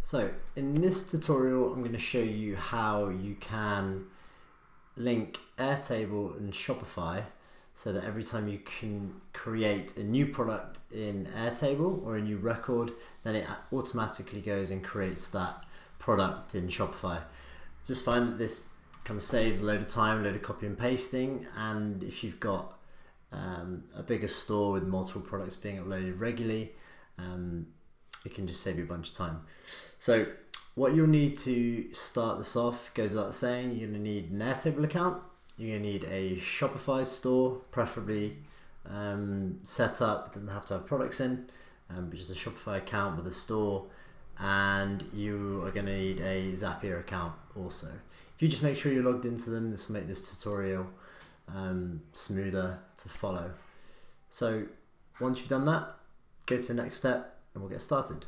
So in this tutorial, I'm going to show you how you can link Airtable and Shopify so that every time you can create a new product in Airtable or a new record, then it automatically goes and creates that product in Shopify. Just find that this kind of saves a load of time, a load of copy and pasting, and if you've got a bigger store with multiple products being uploaded regularly, it can just save you a bunch of time. So what you'll need to start this off goes without saying. You're going to need an Airtable account. You're going to need a Shopify store, preferably set up. It doesn't have to have products in, but just a Shopify account with a store. And you are going to need a Zapier account also. If you just make sure you're logged into them, this will make this tutorial smoother to follow. So once you've done that, go to the next step and we'll get started.